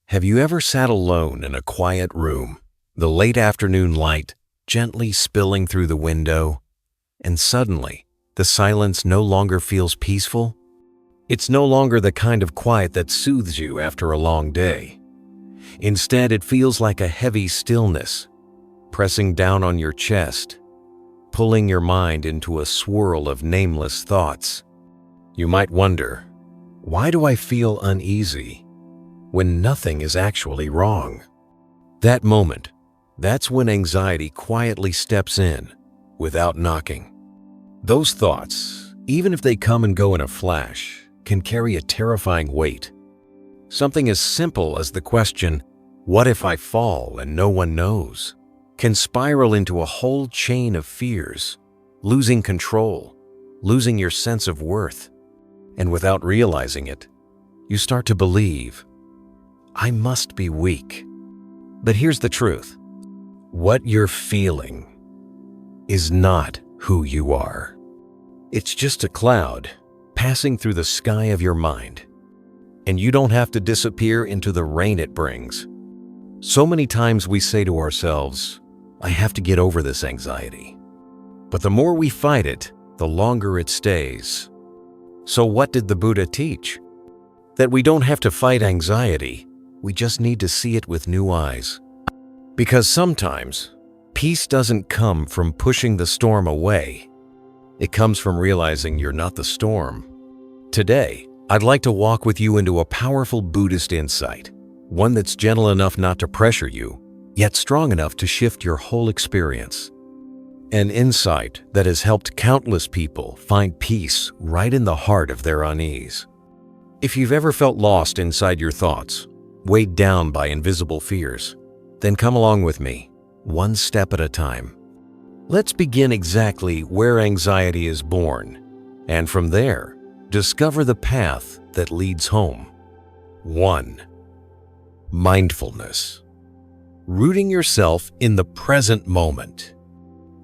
Have you ever sat alone in a quiet room, the late afternoon light gently spilling through the window, and suddenly the silence no longer feels peaceful? It's no longer the kind of quiet that soothes you after a long day. Instead, it feels like a heavy stillness, pressing down on your chest, pulling your mind into a swirl of nameless thoughts. You might wonder, why do I feel uneasy when nothing is actually wrong? That moment, that's when anxiety quietly steps in without knocking. Those thoughts, even if they come and go in a flash, can carry a terrifying weight. Something as simple as the question, "What if I fall and no one knows?" can spiral into a whole chain of fears, losing control, losing your sense of worth. And without realizing it, you start to believe, "I must be weak." But here's the truth. What you're feeling is not who you are. It's just a cloud passing through the sky of your mind, and you don't have to disappear into the rain it brings. So many times we say to ourselves, "I have to get over this anxiety." But the more we fight it, the longer it stays. So what did the Buddha teach? That we don't have to fight anxiety, we just need to see it with new eyes. Because sometimes, peace doesn't come from pushing the storm away. It comes from realizing you're not the storm. Today, I'd like to walk with you into a powerful Buddhist insight, one that's gentle enough not to pressure you, yet strong enough to shift your whole experience. An insight that has helped countless people find peace right in the heart of their unease. If you've ever felt lost inside your thoughts, weighed down by invisible fears, then come along with me, one step at a time. Let's begin exactly where anxiety is born, and from there, discover the path that leads home. 1. Mindfulness. Rooting yourself in the present moment.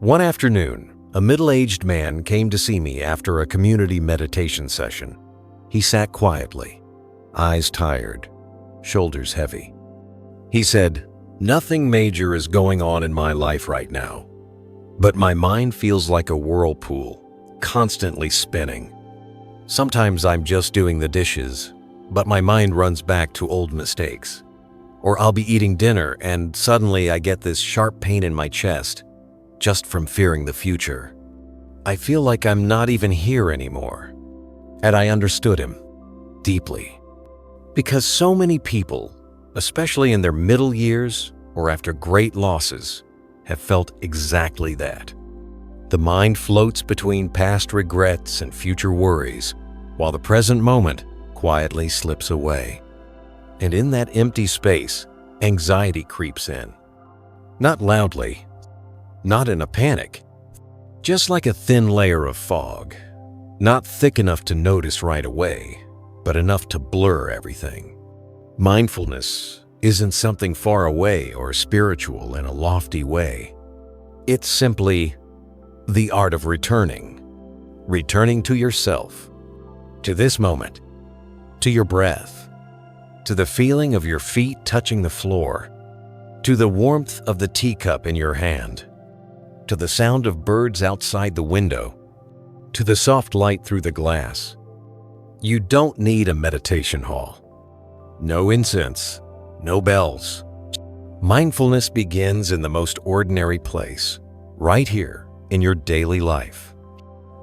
One afternoon, a middle-aged man came to see me after a community meditation session. He sat quietly, eyes tired, shoulders heavy. He said, "Nothing major is going on in my life right now, but my mind feels like a whirlpool, constantly spinning. Sometimes I'm just doing the dishes, but my mind runs back to old mistakes. Or I'll be eating dinner and suddenly I get this sharp pain in my chest, just from fearing the future. I feel like I'm not even here anymore." And I understood him deeply. Because so many people, especially in their middle years or after great losses, have felt exactly that. The mind floats between past regrets and future worries, while the present moment quietly slips away. And in that empty space, anxiety creeps in. Not loudly, not in a panic, just like a thin layer of fog, not thick enough to notice right away, but enough to blur everything. Mindfulness isn't something far away or spiritual in a lofty way. It's simply the art of returning to yourself, to this moment, to your breath, to the feeling of your feet touching the floor, to the warmth of the teacup in your hand, to the sound of birds outside the window, to the soft light through the glass. You don't need a meditation hall. No incense, no bells. Mindfulness begins in the most ordinary place, right here in your daily life.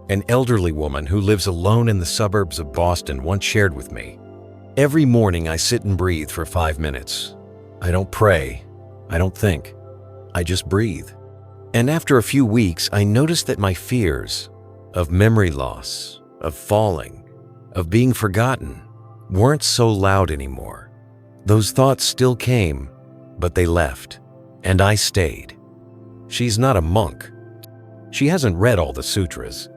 An elderly woman who lives alone in the suburbs of Boston once shared with me, "Every morning I sit and breathe for 5 minutes. I don't pray, I don't think, I just breathe. And after a few weeks, I noticed that my fears of memory loss, of falling, of being forgotten, weren't so loud anymore. Those thoughts still came, but they left, and I stayed." She's not a monk. She hasn't read all the sutras,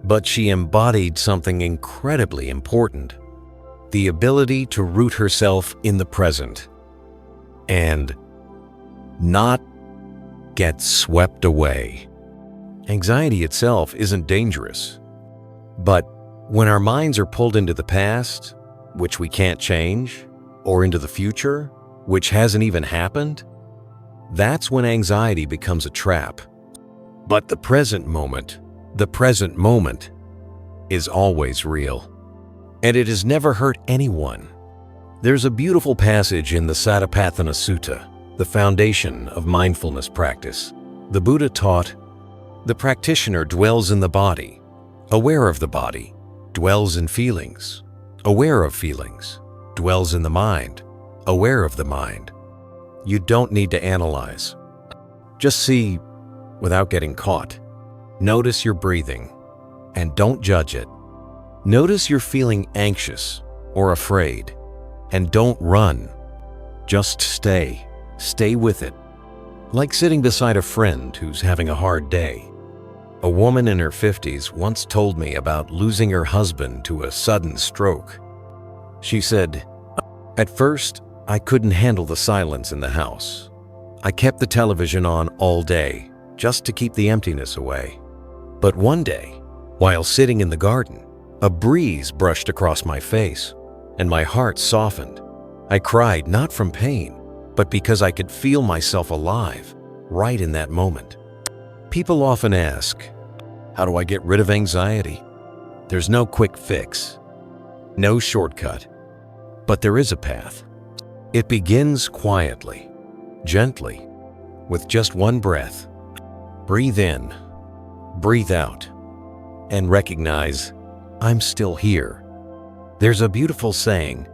but she embodied something incredibly important: the ability to root herself in the present and not get swept away. Anxiety itself isn't dangerous, but when our minds are pulled into the past, which we can't change, or into the future, which hasn't even happened, that's when anxiety becomes a trap. But the present moment is always real, and it has never hurt anyone. There's a beautiful passage in the Satipatthana Sutta, the foundation of mindfulness practice. The Buddha taught, "The practitioner dwells in the body, aware of the body, dwells in feelings, aware of feelings, dwells in the mind, aware of the mind." You don't need to analyze. Just see without getting caught. Notice your breathing, and don't judge it. Notice you're feeling anxious or afraid, and don't run. Just stay with it. Like sitting beside a friend who's having a hard day. A woman in her 50s once told me about losing her husband to a sudden stroke. She said, "At first, I couldn't handle the silence in the house. I kept the television on all day, just to keep the emptiness away. But one day, while sitting in the garden, a breeze brushed across my face, and my heart softened. I cried not from pain, but because I could feel myself alive right in that moment." People often ask, "How do I get rid of anxiety?" There's no quick fix, no shortcut, but there is a path. It begins quietly, gently, with just one breath. Breathe in, breathe out, and recognize, "I'm still here." There's a beautiful saying,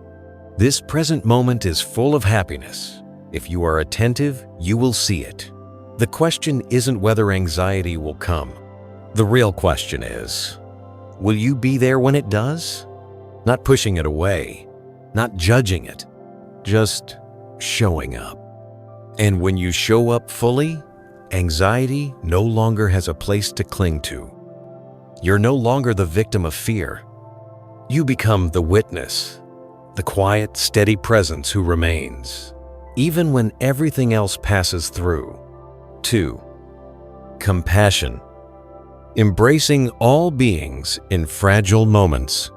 "This present moment is full of happiness. If you are attentive, you will see it." The question isn't whether anxiety will come. The real question is, will you be there when it does? Not pushing it away, not judging it, just showing up. And when you show up fully, anxiety no longer has a place to cling to. You're no longer the victim of fear. You become the witness, the quiet, steady presence who remains, even when everything else passes through. 2. Compassion. Embracing all beings in fragile moments.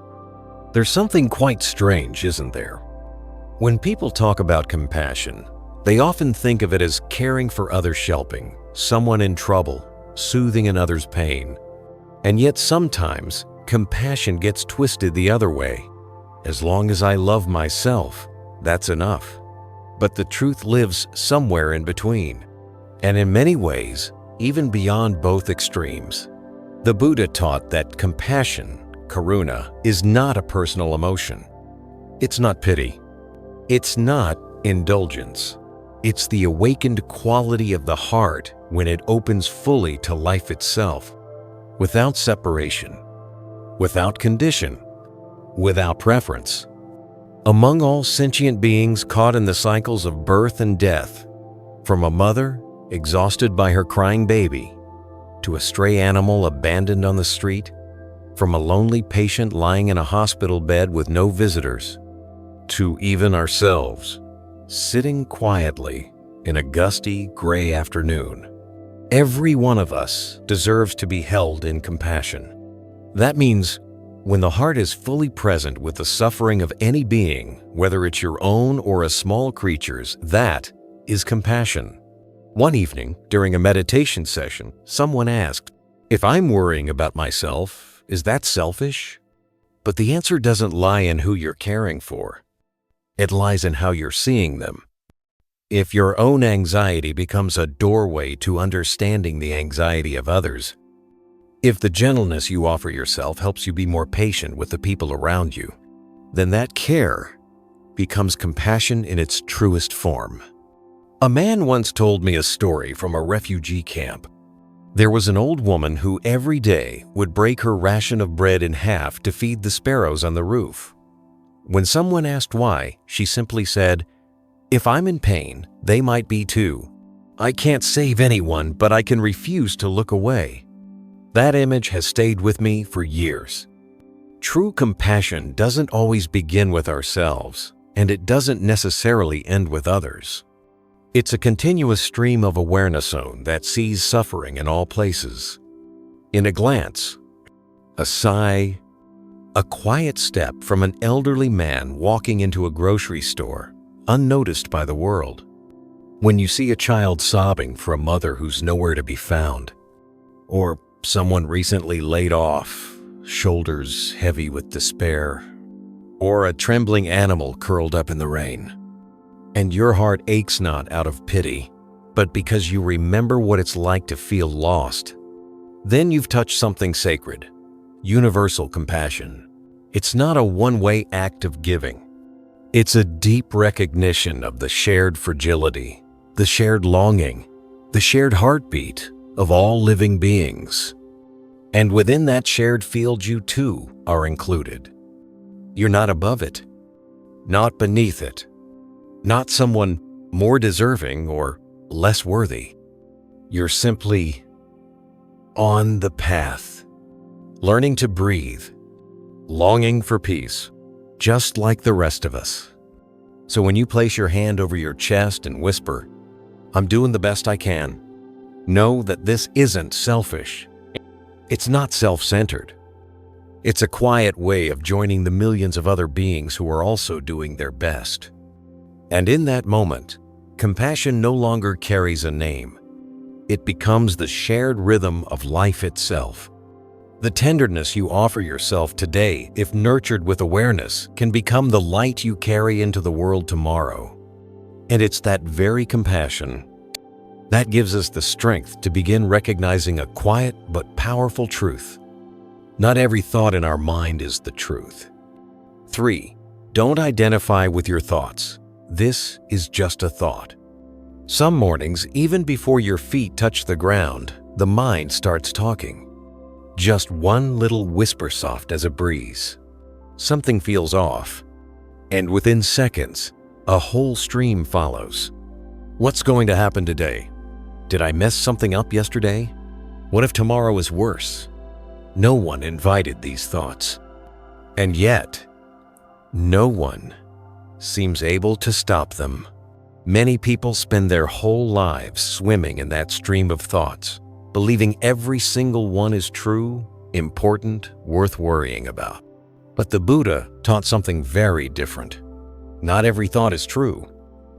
There's something quite strange, isn't there? When people talk about compassion, they often think of it as caring for others, helping someone in trouble, soothing another's pain. And yet sometimes compassion gets twisted the other way. As long as I love myself, that's enough. But the truth lives somewhere in between, and in many ways, even beyond both extremes. The Buddha taught that compassion, karuna, is not a personal emotion. It's not pity. It's not indulgence. It's the awakened quality of the heart when it opens fully to life itself, without separation, without condition, without preference. Among all sentient beings caught in the cycles of birth and death, from a mother exhausted by her crying baby, to a stray animal abandoned on the street, from a lonely patient lying in a hospital bed with no visitors, to even ourselves, sitting quietly in a gusty, gray afternoon. Every one of us deserves to be held in compassion. That means when the heart is fully present with the suffering of any being, whether it's your own or a small creature's, that is compassion. One evening, during a meditation session, someone asked, "If I'm worrying about myself, is that selfish?" But the answer doesn't lie in who you're caring for. It lies in how you're seeing them. If your own anxiety becomes a doorway to understanding the anxiety of others, if the gentleness you offer yourself helps you be more patient with the people around you, then that care becomes compassion in its truest form. A man once told me a story from a refugee camp. There was an old woman who every day would break her ration of bread in half to feed the sparrows on the roof. When someone asked why, she simply said, "If I'm in pain, they might be too. I can't save anyone, but I can refuse to look away." That image has stayed with me for years. True compassion doesn't always begin with ourselves, and it doesn't necessarily end with others. It's a continuous stream of awareness zone that sees suffering in all places. In a glance, a sigh, A quiet step from an elderly man walking into a grocery store, unnoticed by the world. When you see a child sobbing for a mother who's nowhere to be found, or someone recently laid off, shoulders heavy with despair, or a trembling animal curled up in the rain, and your heart aches not out of pity, but because you remember what it's like to feel lost, then you've touched something sacred, universal compassion. It's not a one-way act of giving. It's a deep recognition of the shared fragility, the shared longing, the shared heartbeat of all living beings. And within that shared field, you too are included. You're not above it, not beneath it, not someone more deserving or less worthy. You're simply on the path, learning to breathe, longing for peace, just like the rest of us. So when you place your hand over your chest and whisper, "I'm doing the best I can," know that this isn't selfish. It's not self-centered. It's a quiet way of joining the millions of other beings who are also doing their best. And in that moment, compassion no longer carries a name. It becomes the shared rhythm of life itself. The tenderness you offer yourself today, if nurtured with awareness, can become the light you carry into the world tomorrow. And it's that very compassion that gives us the strength to begin recognizing a quiet but powerful truth. Not every thought in our mind is the truth. 3. Don't identify with your thoughts. This is just a thought. Some mornings, even before your feet touch the ground, the mind starts talking. Just one little whisper soft as a breeze. Something feels off, and within seconds, a whole stream follows. What's going to happen today? Did I mess something up yesterday? What if tomorrow is worse? No one invited these thoughts. And yet, no one seems able to stop them. Many people spend their whole lives swimming in that stream of thoughts, believing every single one is true, important, worth worrying about. But the Buddha taught something very different. Not every thought is true.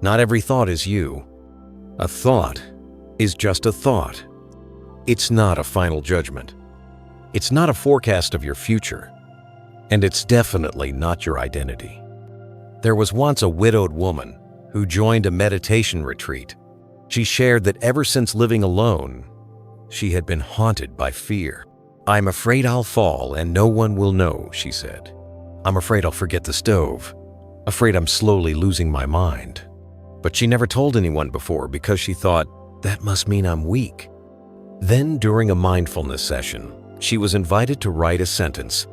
Not every thought is you. A thought is just a thought. It's not a final judgment. It's not a forecast of your future. And it's definitely not your identity. There was once a widowed woman who joined a meditation retreat. She shared that ever since living alone, she had been haunted by fear. "I'm afraid I'll fall and no one will know," she said. "I'm afraid I'll forget the stove. Afraid I'm slowly losing my mind." But she never told anyone before because she thought, that must mean I'm weak. Then during a mindfulness session, she was invited to write a sentence.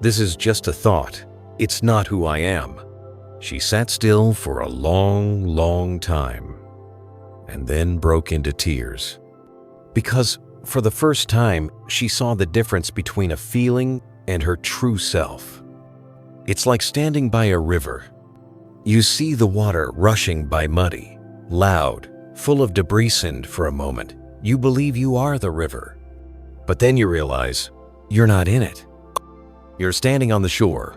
"This is just a thought. It's not who I am." She sat still for a long, long time and then broke into tears. Because for the first time, she saw the difference between a feeling and her true self. It's like standing by a river. You see the water rushing by muddy, loud, full of debris, and for a moment, you believe you are the river. But then you realize you're not in it. You're standing on the shore,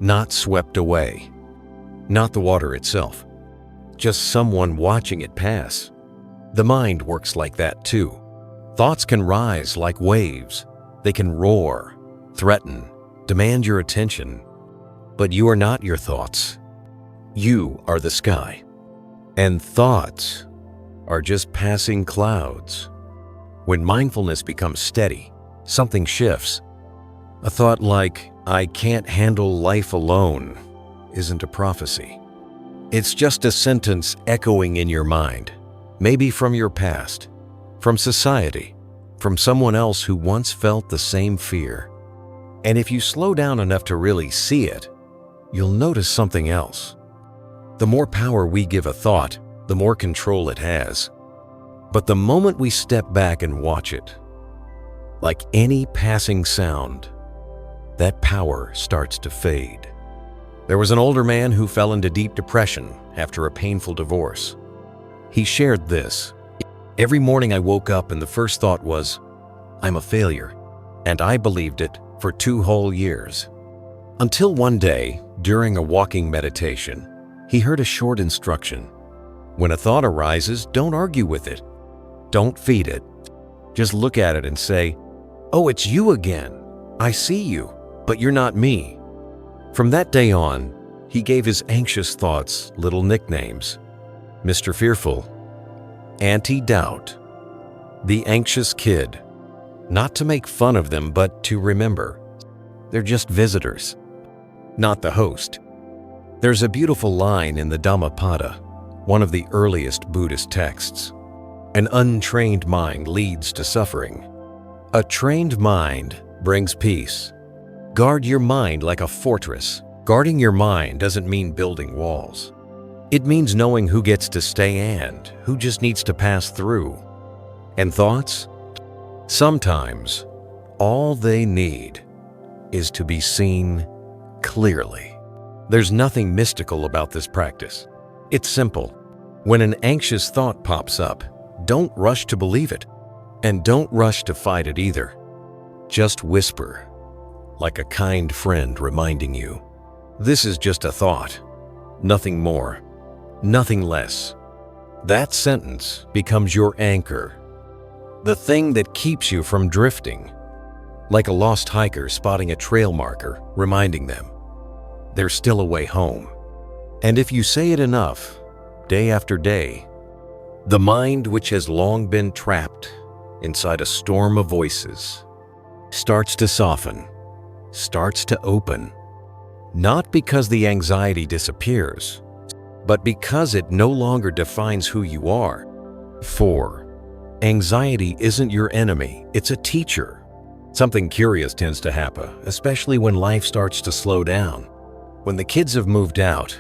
not swept away, not the water itself, just someone watching it pass. The mind works like that too. Thoughts can rise like waves. They can roar, threaten, demand your attention. But you are not your thoughts. You are the sky. And thoughts are just passing clouds. When mindfulness becomes steady, something shifts. A thought like, "I can't handle life alone," isn't a prophecy. It's just a sentence echoing in your mind, maybe from your past, from society, from someone else who once felt the same fear. And if you slow down enough to really see it, you'll notice something else. The more power we give a thought, the more control it has. But the moment we step back and watch it, like any passing sound, that power starts to fade. There was an older man who fell into deep depression after a painful divorce. He shared this. "Every morning I woke up and the first thought was, I'm a failure. And I believed it for 2 whole years. Until one day, during a walking meditation, he heard a short instruction. When a thought arises, don't argue with it. Don't feed it. Just look at it and say, "Oh, it's you again. I see you, but you're not me." From that day on, he gave his anxious thoughts little nicknames. Mr. Fearful, Auntie Doubt, the Anxious Kid. Not to make fun of them, but to remember, they're just visitors, not the host. There's a beautiful line in the Dhammapada, one of the earliest Buddhist texts. An untrained mind leads to suffering. A trained mind brings peace. Guard your mind like a fortress. Guarding your mind doesn't mean building walls. It means knowing who gets to stay and who just needs to pass through. And thoughts? Sometimes, all they need is to be seen clearly. There's nothing mystical about this practice. It's simple. When an anxious thought pops up, don't rush to believe it, and don't rush to fight it either. Just whisper, like a kind friend reminding you, this is just a thought, nothing more, nothing less. That sentence becomes your anchor, the thing that keeps you from drifting, like a lost hiker spotting a trail marker, reminding them there's still a way home. And if you say it enough, day after day, the mind, which has long been trapped inside a storm of voices, starts to soften, starts to open, not because the anxiety disappears, but because it no longer defines who you are. For anxiety isn't your enemy, it's a teacher. Something curious tends to happen, especially when life starts to slow down, when the kids have moved out,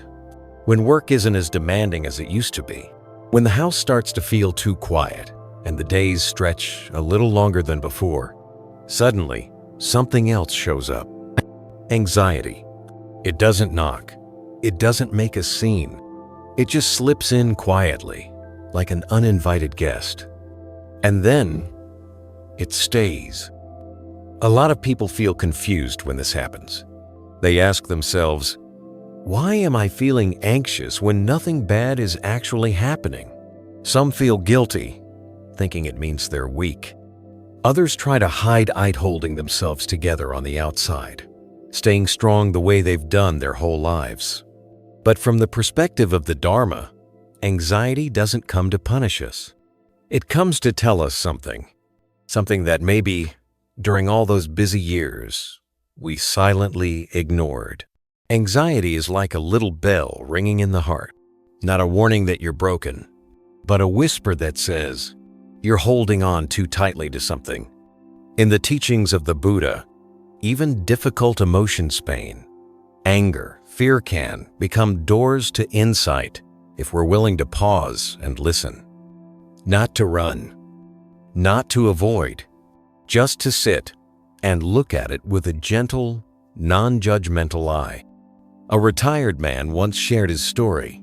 when work isn't as demanding as it used to be, when the house starts to feel too quiet and the days stretch a little longer than before. Suddenly, something else shows up. Anxiety. It doesn't knock. It doesn't make a scene. It just slips in quietly, like an uninvited guest. And then, it stays. A lot of people feel confused when this happens. They ask themselves, why am I feeling anxious when nothing bad is actually happening? Some feel guilty, thinking it means they're weak. Others try to hide holding themselves together on the outside, staying strong the way they've done their whole lives. But from the perspective of the Dharma, anxiety doesn't come to punish us. It comes to tell us something that maybe during all those busy years we silently ignored. Anxiety is like a little bell ringing in the heart, not a warning that you're broken, but a whisper that says you're holding on too tightly to something. In the teachings of the Buddha, even difficult emotions, pain, anger, fear can become doors to insight if we're willing to pause and listen. Not to run, not to avoid, just to sit and look at it with a gentle, non-judgmental eye. A retired man once shared his story.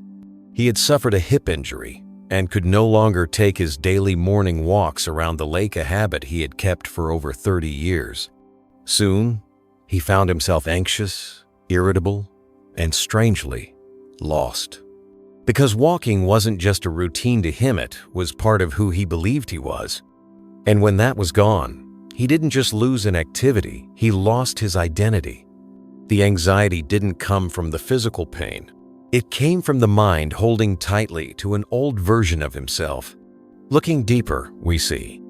He had suffered a hip injury and could no longer take his daily morning walks around the lake, a habit he had kept for over 30 years. Soon, he found himself anxious, irritable, and strangely lost. Because walking wasn't just a routine to him, it was part of who he believed he was. And when that was gone, he didn't just lose an activity, he lost his identity. The anxiety didn't come from the physical pain. It came from the mind holding tightly to an old version of himself. Looking deeper, we see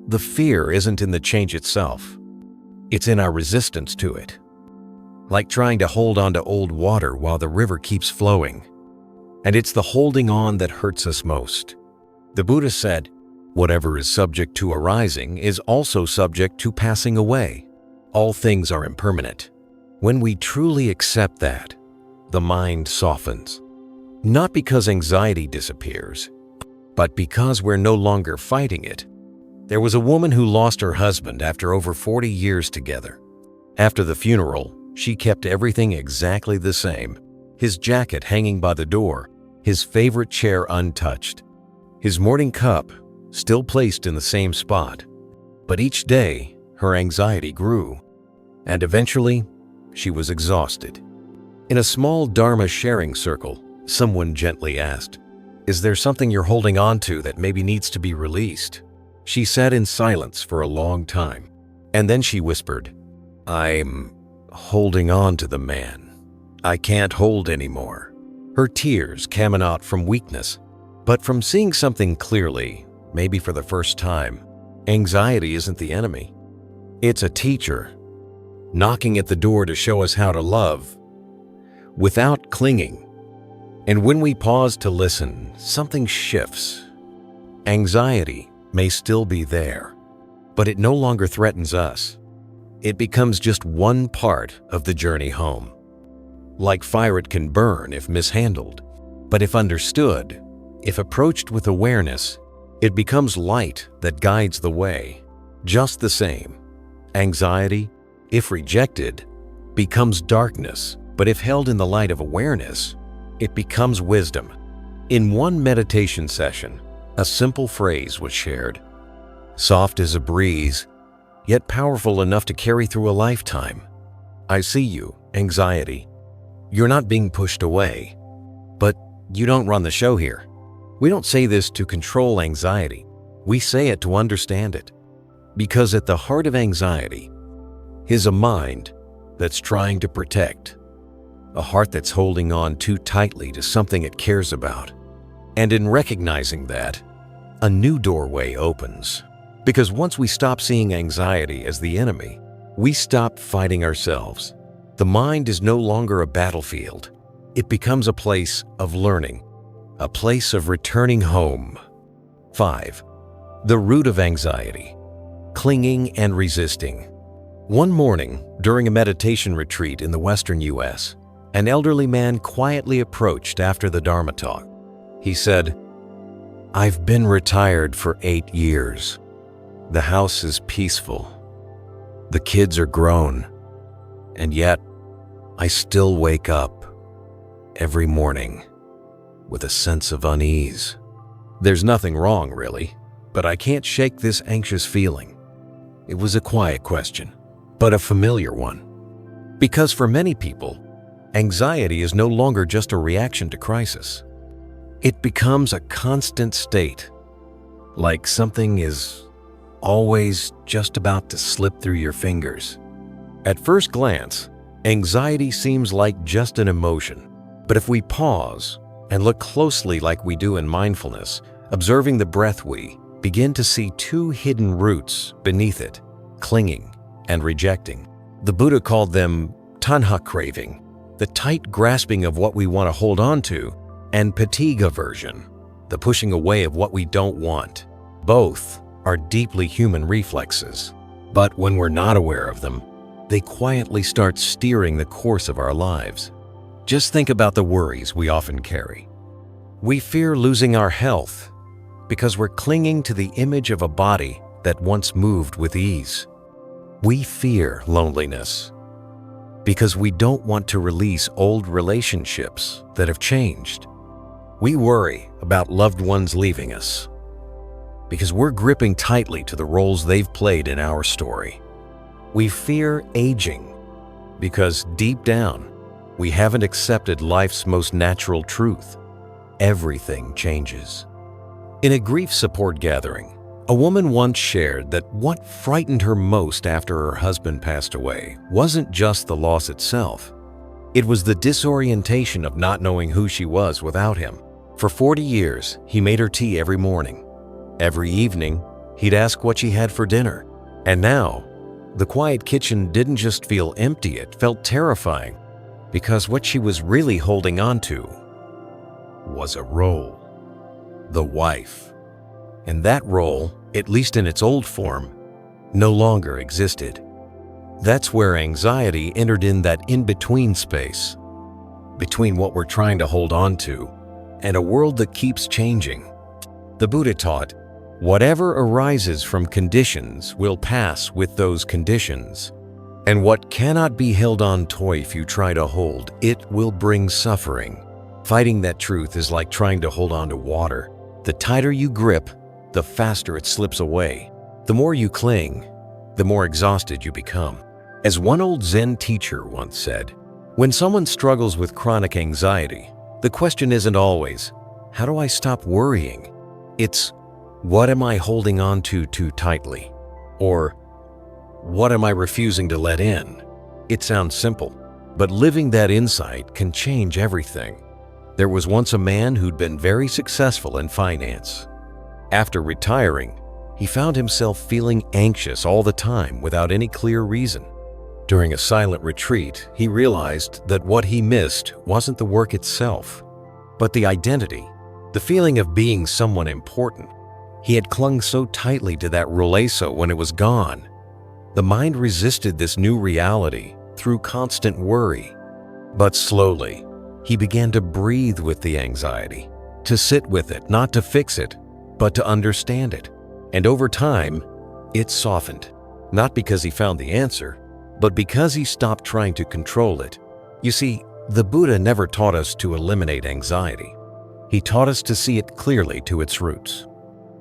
the fear isn't in the change itself. It's in our resistance to it. Like trying to hold on to old water while the river keeps flowing. And it's the holding on that hurts us most. The Buddha said, whatever is subject to arising is also subject to passing away. All things are impermanent. When we truly accept that, the mind softens. Not because anxiety disappears, but because we're no longer fighting it. There was a woman who lost her husband after over 40 years together. After the funeral, she kept everything exactly the same. His jacket hanging by the door, his favorite chair untouched, his morning cup still placed in the same spot. But each day, her anxiety grew, and eventually, she was exhausted. In a small Dharma sharing circle, someone gently asked, "Is there something you're holding on to that maybe needs to be released?" She sat in silence for a long time, and then she whispered, "I'm holding on to the man. I can't hold anymore." Her tears came not from weakness, but from seeing something clearly, maybe for the first time. Anxiety isn't the enemy. It's a teacher, knocking at the door to show us how to love without clinging. And when we pause to listen, something shifts. Anxiety may still be there, but it no longer threatens us. It becomes just one part of the journey home. Like fire, it can burn if mishandled, but if understood, if approached with awareness, it becomes light that guides the way. Just the same, anxiety, if rejected, becomes darkness, but if held in the light of awareness, it becomes wisdom. In one meditation session, a simple phrase was shared: soft as a breeze, yet powerful enough to carry through a lifetime. I see you, anxiety. You're not being pushed away, but you don't run the show here. We don't say this to control anxiety. We say it to understand it. Because at the heart of anxiety is a mind that's trying to protect, a heart that's holding on too tightly to something it cares about. And in recognizing that, a new doorway opens. Because once we stop seeing anxiety as the enemy, we stop fighting ourselves. The mind is no longer a battlefield. It becomes a place of learning, a place of returning home. 5. The root of anxiety: clinging and resisting. One morning, during a meditation retreat in the Western U.S., an elderly man quietly approached after the Dharma talk. He said, "I've been retired for 8 years. The house is peaceful. The kids are grown. And yet, I still wake up every morning with a sense of unease. There's nothing wrong, really, but I can't shake this anxious feeling." It was a quiet question, but a familiar one. Because for many people, anxiety is no longer just a reaction to crisis. It becomes a constant state, like something is always just about to slip through your fingers. At first glance, anxiety seems like just an emotion. But if we pause and look closely like we do in mindfulness, observing the breath, we begin to see two hidden roots beneath it: clinging and rejecting. The Buddha called them tanha, craving, the tight grasping of what we want to hold on to, and fatigue, aversion, the pushing away of what we don't want. Both are deeply human reflexes, but when we're not aware of them, they quietly start steering the course of our lives. Just think about the worries we often carry. We fear losing our health because we're clinging to the image of a body that once moved with ease. We fear loneliness because we don't want to release old relationships that have changed. We worry about loved ones leaving us because we're gripping tightly to the roles they've played in our story. We fear aging because deep down, we haven't accepted life's most natural truth: everything changes. In a grief support gathering, a woman once shared that what frightened her most after her husband passed away wasn't just the loss itself. It was the disorientation of not knowing who she was without him. For 40 years, he made her tea every morning. Every evening, he'd ask what she had for dinner. And now, the quiet kitchen didn't just feel empty, it felt terrifying, because what she was really holding on to was a role: the wife. And that role, at least in its old form, no longer existed. That's where anxiety entered in, that in-between space, between what we're trying to hold on to and a world that keeps changing. The Buddha taught, whatever arises from conditions will pass with those conditions. And what cannot be held on to, if you try to hold, it will bring suffering. Fighting that truth is like trying to hold on to water. The tighter you grip, the faster it slips away. The more you cling, the more exhausted you become. As one old Zen teacher once said, when someone struggles with chronic anxiety, the question isn't always, how do I stop worrying? It's, what am I holding on to too tightly? Or, what am I refusing to let in? It sounds simple, but living that insight can change everything. There was once a man who'd been very successful in finance. After retiring, he found himself feeling anxious all the time without any clear reason. During a silent retreat, he realized that what he missed wasn't the work itself, but the identity, the feeling of being someone important. He had clung so tightly to that rouleau when it was gone. The mind resisted this new reality through constant worry. But slowly, he began to breathe with the anxiety, to sit with it, not to fix it, but to understand it. And over time, it softened, not because he found the answer, but because he stopped trying to control it. You see, the Buddha never taught us to eliminate anxiety. He taught us to see it clearly to its roots.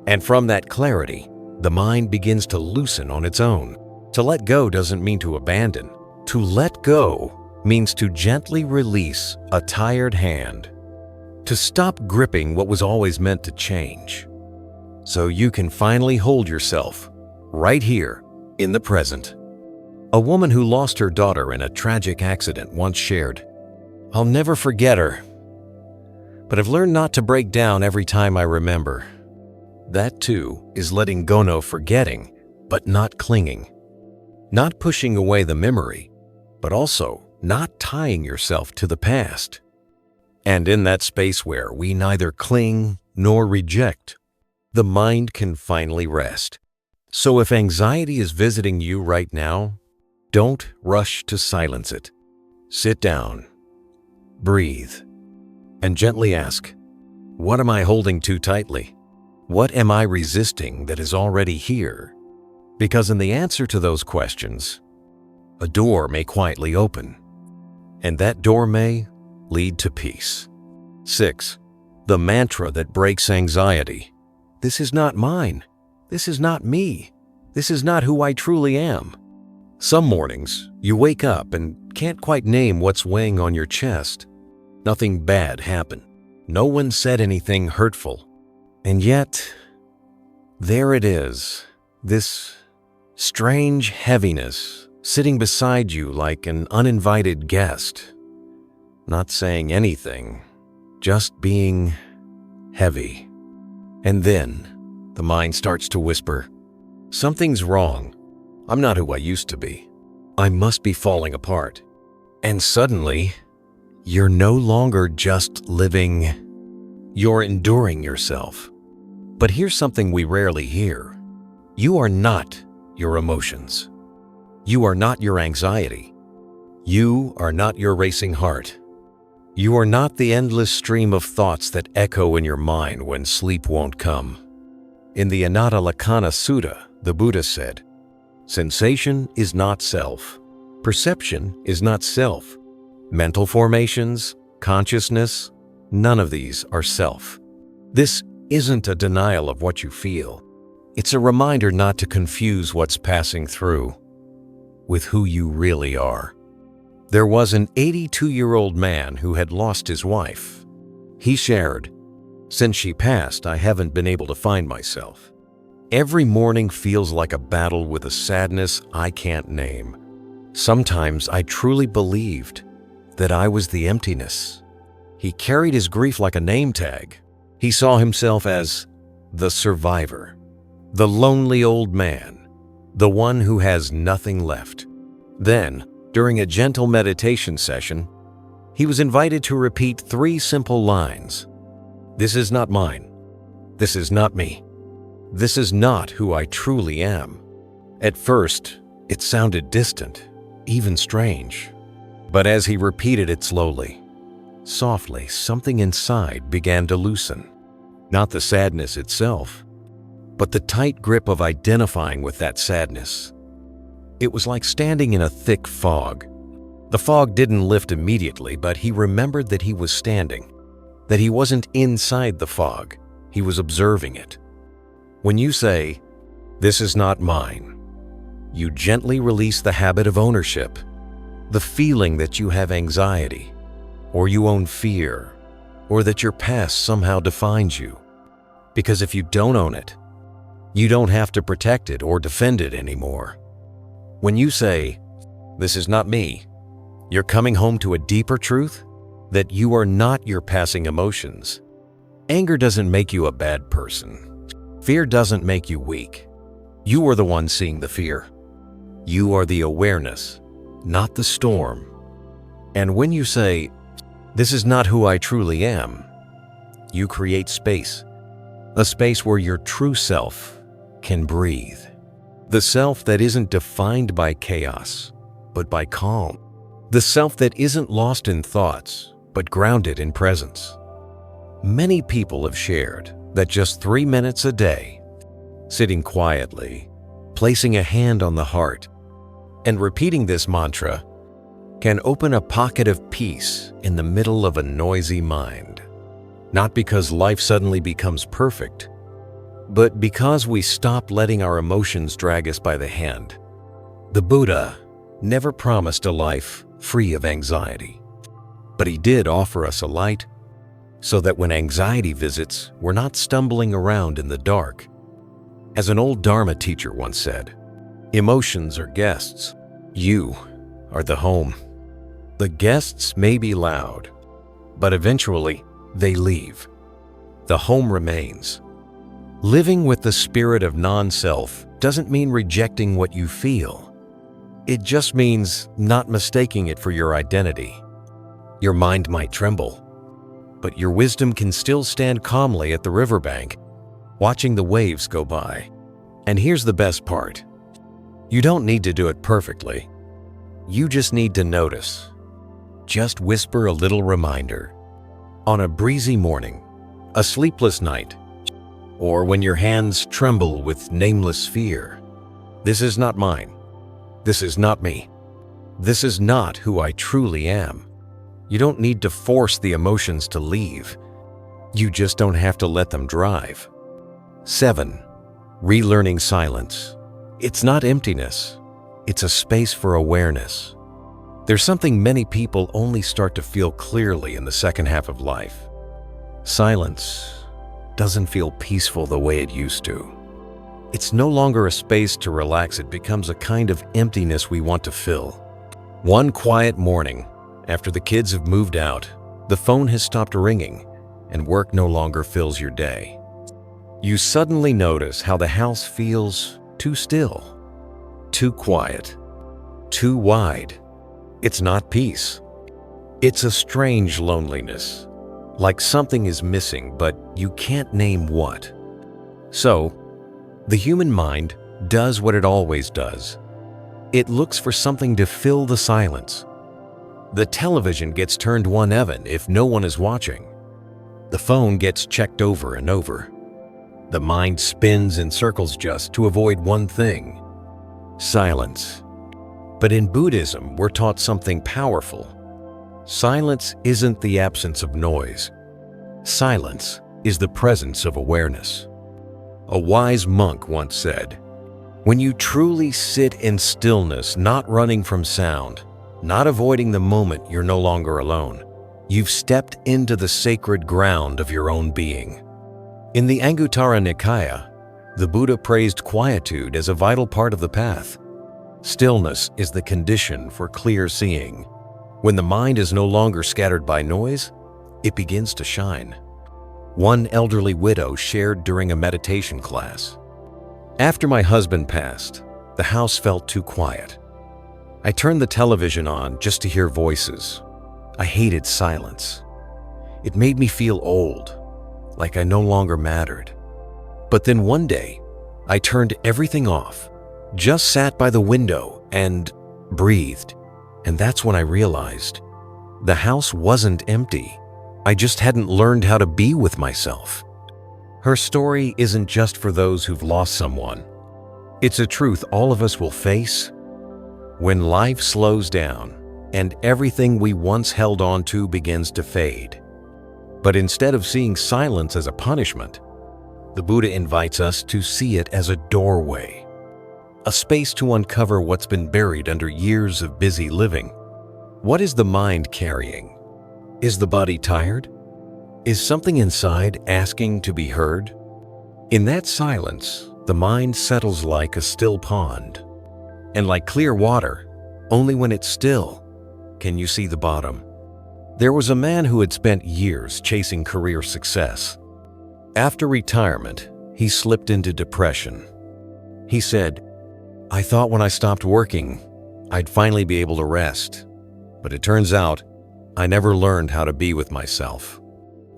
And from that clarity, the mind begins to loosen on its own. To let go doesn't mean to abandon. To let go means to gently release a tired hand, to stop gripping what was always meant to change, so you can finally hold yourself right here in the present. A woman who lost her daughter in a tragic accident once shared, "I'll never forget her, but I've learned not to break down every time I remember." That too is letting go, no forgetting, but not clinging. Not pushing away the memory, but also not tying yourself to the past. And in that space where we neither cling nor reject, the mind can finally rest. So if anxiety is visiting you right now, don't rush to silence it. Sit down, breathe, and gently ask, what am I holding too tightly? What am I resisting that is already here? Because in the answer to those questions, a door may quietly open, and that door may lead to peace. 6. The mantra that breaks anxiety. This is not mine. This is not me. This is not who I truly am. Some mornings, you wake up and can't quite name what's weighing on your chest. Nothing bad happened. No one said anything hurtful. And yet, there it is, this strange heaviness sitting beside you like an uninvited guest, not saying anything, just being heavy. And then the mind starts to whisper, something's wrong. I'm not who I used to be. I must be falling apart. And suddenly, you're no longer just living, you're enduring yourself. But here's something we rarely hear. You are not your emotions. You are not your anxiety. You are not your racing heart. You are not the endless stream of thoughts that echo in your mind when sleep won't come. In the Anatta Lakkhana Sutta, the Buddha said, sensation is not self. Perception is not self. Mental formations, consciousness, none of these are self. This isn't a denial of what you feel. It's a reminder not to confuse what's passing through with who you really are. There was an 82-year-old man who had lost his wife. He shared, since she passed, I haven't been able to find myself. Every morning feels like a battle with a sadness I can't name. Sometimes I truly believed that I was the emptiness. He carried his grief like a name tag. He saw himself as the survivor, the lonely old man, the one who has nothing left. Then, during a gentle meditation session, he was invited to repeat 3 simple lines. This is not mine. This is not me. This is not who I truly am. At first, it sounded distant, even strange. But as he repeated it slowly, softly, something inside began to loosen. Not the sadness itself, but the tight grip of identifying with that sadness. It was like standing in a thick fog. The fog didn't lift immediately, but he remembered that he was standing, that he wasn't inside the fog, he was observing it. When you say, this is not mine, You gently release the habit of ownership, the feeling that you have anxiety, or you own fear, or that your past somehow defines you. Because if you don't own it, you don't have to protect it or defend it anymore. When you say, "This is not me," you're coming home to a deeper truth that you are not your passing emotions. Anger doesn't make you a bad person. Fear doesn't make you weak. You are the one seeing the fear. You are the awareness, not the storm. And when you say, "This is not who I truly am," you create space. A space where your true self can breathe. The self that isn't defined by chaos, but by calm. The self that isn't lost in thoughts, but grounded in presence. Many people have shared that just 3 minutes a day, sitting quietly, placing a hand on the heart, and repeating this mantra can open a pocket of peace in the middle of a noisy mind. Not because life suddenly becomes perfect, but because we stop letting our emotions drag us by the hand. The Buddha never promised a life free of anxiety, but he did offer us a light so that when anxiety visits, we're not stumbling around in the dark. As an old Dharma teacher once said, "Emotions are guests. You are the home." The guests may be loud, but eventually they leave. The home remains. Living with the spirit of non-self doesn't mean rejecting what you feel. It just means not mistaking it for your identity. Your mind might tremble, but your wisdom can still stand calmly at the riverbank, watching the waves go by. And here's the best part. You don't need to do it perfectly. You just need to notice. Just whisper a little reminder. On a breezy morning, a sleepless night, or when your hands tremble with nameless fear. This is not mine. This is not me. This is not who I truly am. You don't need to force the emotions to leave. You just don't have to let them drive. 7. Relearning silence. It's not emptiness. It's a space for awareness. There's something many people only start to feel clearly in the second half of life. Silence doesn't feel peaceful the way it used to. It's no longer a space to relax. It becomes a kind of emptiness we want to fill. One quiet morning, after the kids have moved out, the phone has stopped ringing, and work no longer fills your day. You suddenly notice how the house feels too still, too quiet, too wide. It's not peace. It's a strange loneliness, like something is missing, but you can't name what. So, the human mind does what it always does. It looks for something to fill the silence. The television gets turned on even if no one is watching. The phone gets checked over and over. The mind spins in circles just to avoid one thing: silence. But in Buddhism, we're taught something powerful. Silence isn't the absence of noise. Silence is the presence of awareness. A wise monk once said, "When you truly sit in stillness, not running from sound, not avoiding the moment you're no longer alone, you've stepped into the sacred ground of your own being." In the Anguttara Nikaya, the Buddha praised quietude as a vital part of the path. Stillness is the condition for clear seeing. When the mind is no longer scattered by noise, it begins to shine. One elderly widow shared during a meditation class. "After my husband passed, the house felt too quiet. I turned the television on just to hear voices. I hated silence. It made me feel old, like I no longer mattered. But then one day, I turned everything off, just sat by the window and breathed. And that's when I realized the house wasn't empty. I just hadn't learned how to be with myself." Her story isn't just for those who've lost someone. It's a truth all of us will face when life slows down and everything we once held on to begins to fade. But instead of seeing silence as a punishment, the Buddha invites us to see it as a doorway. a space to uncover what's been buried under years of busy living. What is the mind carrying? Is the body tired? Is something inside asking to be heard? In that silence, the mind settles like a still pond. And like clear water, only when it's still can you see the bottom. There was a man who had spent years chasing career success. After retirement, he slipped into depression. He said, "I thought when I stopped working, I'd finally be able to rest. But it turns out, I never learned how to be with myself.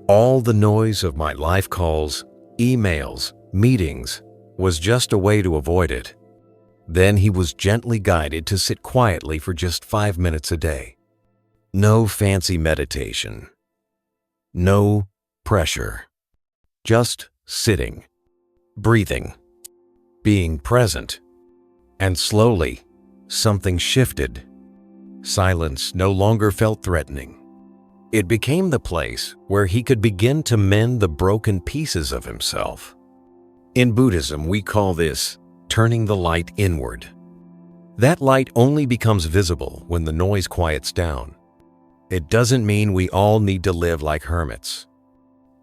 All the noise of my life calls, emails, meetings was just a way to avoid it." Then he was gently guided to sit quietly for just 5 minutes a day. No fancy meditation. No pressure. Just sitting, breathing, being present. And slowly, something shifted. Silence no longer felt threatening. It became the place where he could begin to mend the broken pieces of himself. In Buddhism, we call this turning the light inward. That light only becomes visible when the noise quiets down. It doesn't mean we all need to live like hermits,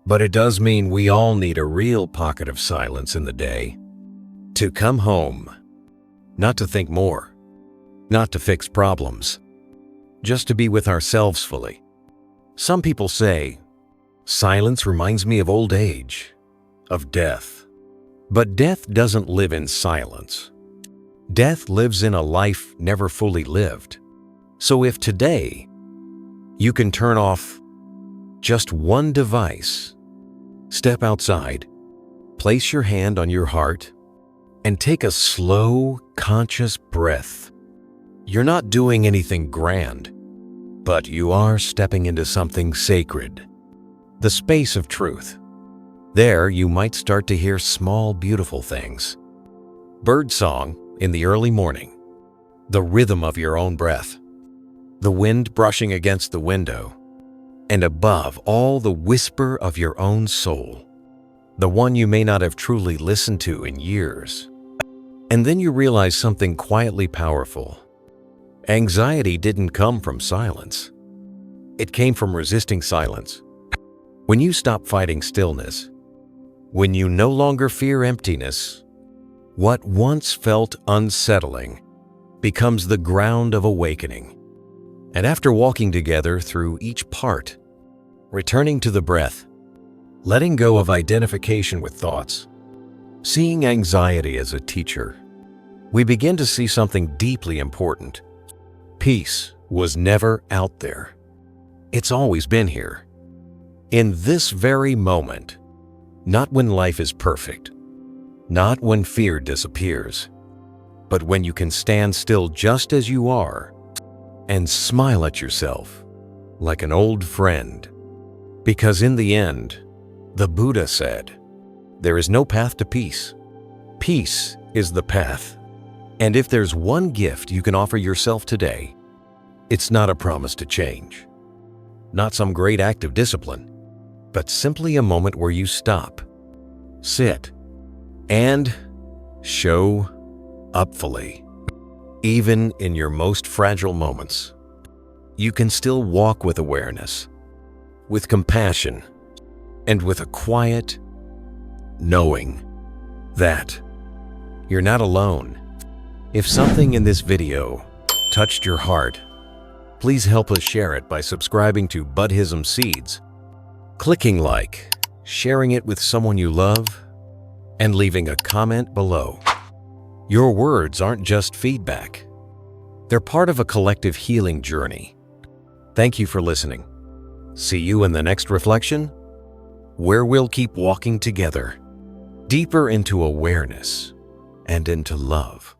but it does mean we all need a real pocket of silence in the day. To come home, not to think more, not to fix problems, just to be with ourselves fully. Some people say, silence reminds me of old age, of death. But death doesn't live in silence. Death lives in a life never fully lived. So if today you can turn off just one device, step outside, place your hand on your heart, and take a slow, conscious breath, you're not doing anything grand, but you are stepping into something sacred, the space of truth. There, you might start to hear small, beautiful things. Birdsong in the early morning, the rhythm of your own breath, the wind brushing against the window, and above all, the whisper of your own soul, the one you may not have truly listened to in years. And then you realize something quietly powerful. Anxiety didn't come from silence. It came from resisting silence. When you stop fighting stillness, when you no longer fear emptiness, what once felt unsettling becomes the ground of awakening. And after walking together through each part, returning to the breath, letting go of identification with thoughts, seeing anxiety as a teacher, we begin to see something deeply important. Peace was never out there. It's always been here. In this very moment, not when life is perfect, not when fear disappears, but when you can stand still just as you are and smile at yourself like an old friend. Because in the end, the Buddha said, there is no path to peace. Peace is the path. And if there's one gift you can offer yourself today, it's not a promise to change, not some great act of discipline, but simply a moment where you stop, sit, and show up fully. Even in your most fragile moments, you can still walk with awareness, with compassion, and with a quiet knowing that you're not alone. If something in this video touched your heart, please help us share it by subscriing to Buddhism Seeds, clicking like, sharing it with someone you love, and leaving a comment below. Your words aren't just feedback. They're part of a collective healing journey. Thank you for listening. See you in the next reflection, where we'll keep walking together, deeper into awareness and into love.